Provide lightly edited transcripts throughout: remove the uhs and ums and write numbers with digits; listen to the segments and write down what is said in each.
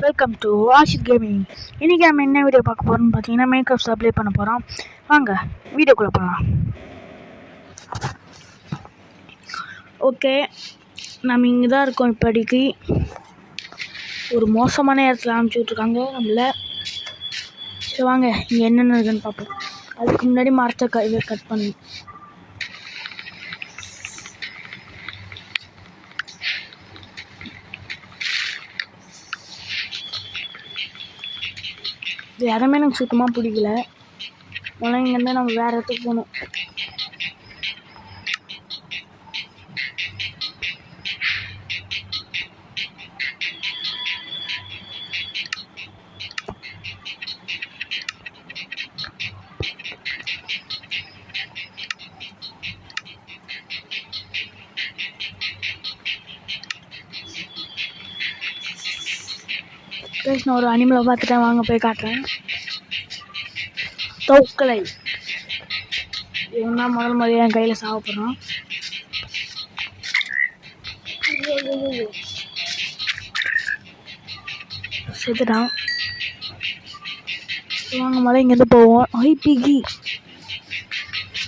Welcome to Washid gaming. இன்றைக்கி நம்ம என்ன வீடியோ பார்க்க போகிறோம்னு பார்த்தீங்கன்னா மைன்கிராஃப்ட் அப்ளை பண்ண போகிறோம். வாங்க வீடியோக்குள்ளே போகலாம். ஓகே, நம்ம இங்கே தான் இருக்கோம். இப்போதைக்கு ஒரு மோசமான இடத்துல அனுப்பிச்சி விட்ருக்காங்க நம்மள. சரி வாங்க இங்கே என்னென்ன இருக்குன்னு பார்ப்போம். அதுக்கு முன்னாடி மரத்தை கட் பண்ணி இது இடமே எனக்கு சுத்தமாக பிடிக்கல. ஆனால் இங்கேருந்து நம்ம வேறு இடத்துக்கு போகணும். நான் ஒரு அனிமலை பார்த்துட்டேன், வாங்க போய் காட்டுறேன். தோக்கலை இவன் தான் முதல் முறையாக என் கையில் சாப்பிட்றான். செத்துட்டான். வாங்க மழை இங்கேருந்து போவோம்.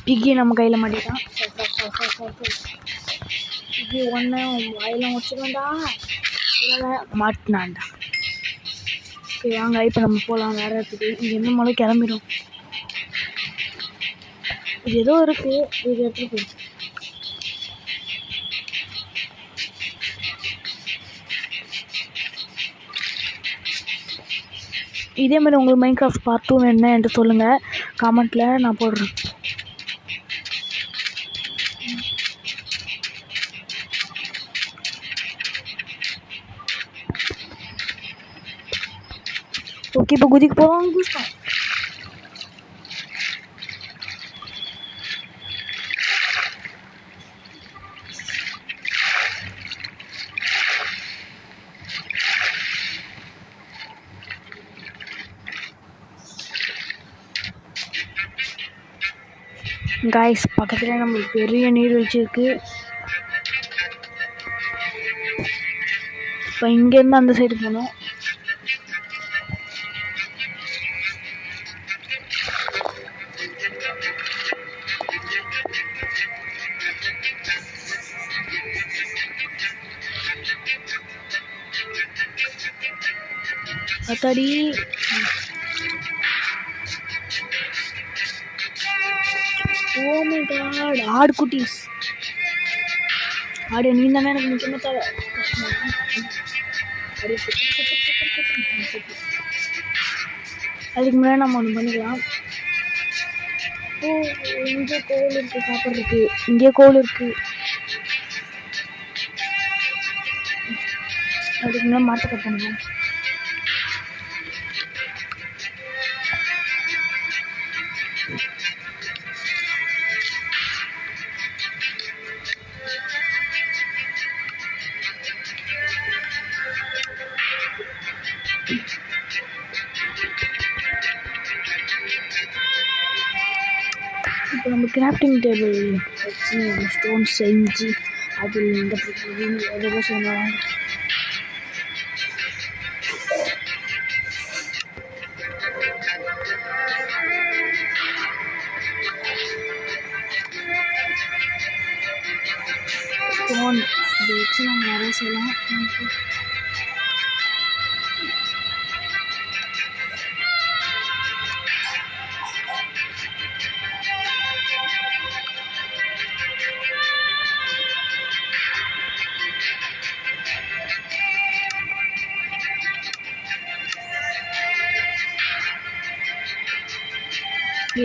பிகி நம்ம கையில் மாட்டிட்டான். பிகி ஒன்று வாயிலாம் வச்சுக்கோண்டா, மாட்டினான்டா. சரி வாங்க இப்போ நம்ம போகலாம் வேறு இடத்துக்கு. இங்கேருந்து மழை கிளம்பிடும். இது ஏதோ இருக்குது, இது இடத்துக்கு போயிடும். இதே மாதிரி உங்களுக்கு மைன்கிராஃப்ட் பார்ட் 2 என்ன என்று சொல்லுங்கள் கமெண்ட்டில், நான் போடுறேன். ஓகே, இப்போ குதிக்க போகலாம். குதிச்சிட்டோம். காய்ஸ், பக்கத்தில் நம்மளுக்கு பெரிய நீர்வீழ்ச்சி இருக்குது. இப்போ இங்கேருந்து அந்த சைடு போகணும். அத்தாடி, ஓ மை காட், ஆடு குட்டீஸ். ஆடு நீ தானே எனக்கு முக்கியமாக தேவை. அதுக்கு முன்னாடி நம்ம ஒன்று பண்ணிக்கலாம். ஓ, இங்கே கோவில் இருக்குது, சாப்பிட்றதுக்கு. இங்கே கோவில் இருக்குது. அதுக்கு முன்னாடி மாட்டை கட் பண்ணலாம். இப்போ நம்ம கிராஃப்டிங் டேபிள் வச்சு ஸ்டோன் செஞ்சு அதில் இந்த எதோ செய்யணும். ஸ்டோன் இதை வச்சு நம்ம நிறைய செய்யலாம்.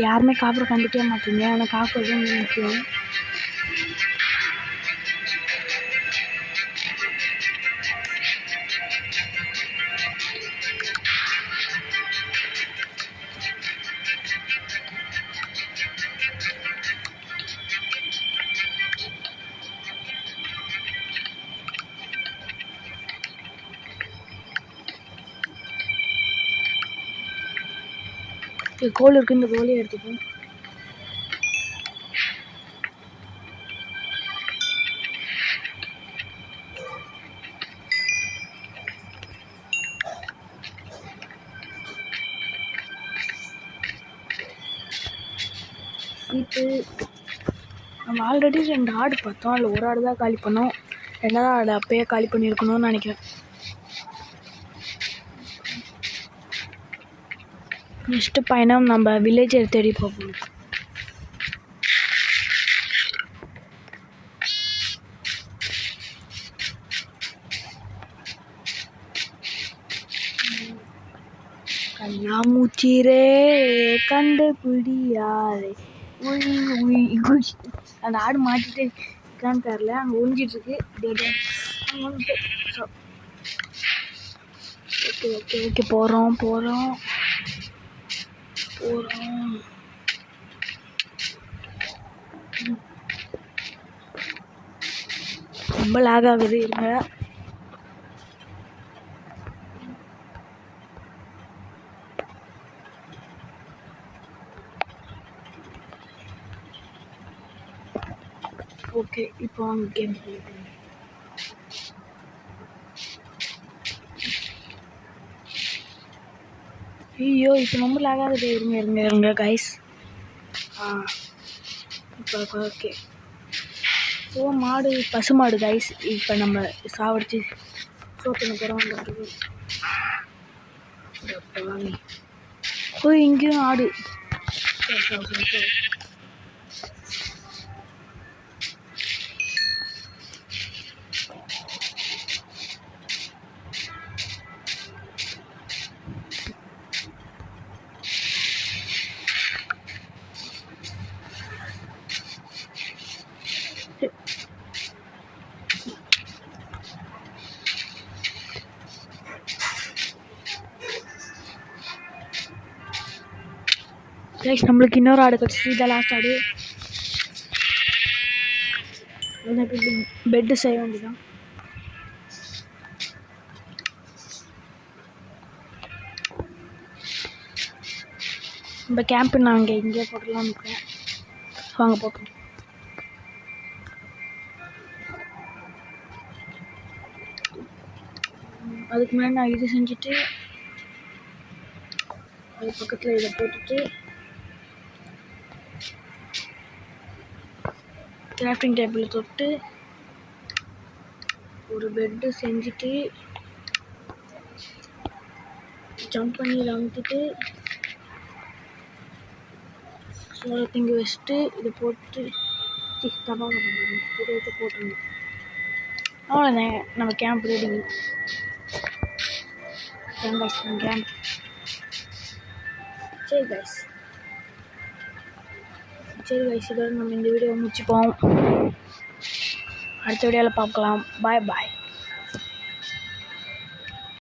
யாருமே காப்பரை கண்டுக்கவே மாட்டீங்க, ஆனால் காப்பர் தான் முக்கியம். கோல் இருக்குது, இந்த கோலையை எடுத்துப்போம். ஸ்வீட்டு. நம்ம ஆல்ரெடி 2 ஆடு பார்த்தோம். அதில் ஒரு ஆடு தான் காலி பண்ணோம். 2ஆவது ஆடு அப்பயே காலி பண்ணியிருக்கணும்னு நினைக்கிறேன். நெக்ஸ்ட்டு பயணம் நம்ம வில்லேஜை தேடி போகணும். கண்ணாமூச்சிரே கண்டுபிடியாரே அந்த ஆடு மாட்டிட்டு இருக்கான்னு தெரில. அங்கே ஒழிஞ்சிட்டு இருக்கு. ஓகே ஓகே ஓகே போகிறோம். ரொம்ப லாக் ஆகுது. இருங்க. ஓகே இப்போ அவங்க கேம் போயிட்டு ஐயோ இப்போ ரொம்ப லாக் ஆகுது. இருங்க கைஸ். இப்போ ஓகே. மாடு பசு மாடு கைஸ். இப்போ நம்ம சாவடிச்சு சோத்துன போகிறோம். இங்கேயும் ஆடு. கைஸ் நம்மளுக்கு இன்னொரு ஆடு கிடச்சி. இதான் லாஸ்ட் ஆடு. பெட்டு செய்ய வேண்டியதான். நம்ம கேம்ப் நான் இங்கே போட்டுலாம் நிற்கிறேன். வாங்க போட்டோம். அதுக்கு முன்னாடி நான் இது செஞ்சுட்டு அது பக்கத்தில் இதை போட்டுட்டு கிராஃப்டிங் டேபிள் தொட்டு ஒரு பெட்டு செஞ்சுட்டு ஜம்ப் பண்ணி இதை அமுத்திட்டு சோளத்தை இங்கே வச்சுட்டு இதை போட்டு தப்பாக இதை எடுத்து போட்டுருங்க. அவ்வளோதான், நம்ம கேம்ப் ரெடி. கேம்ப் சரி கைஸ் இதோட நம்ம இந்த வீடியோ முடிச்சுப்போம். அடுத்த வீடியோவில் பார்க்கலாம். பாய்.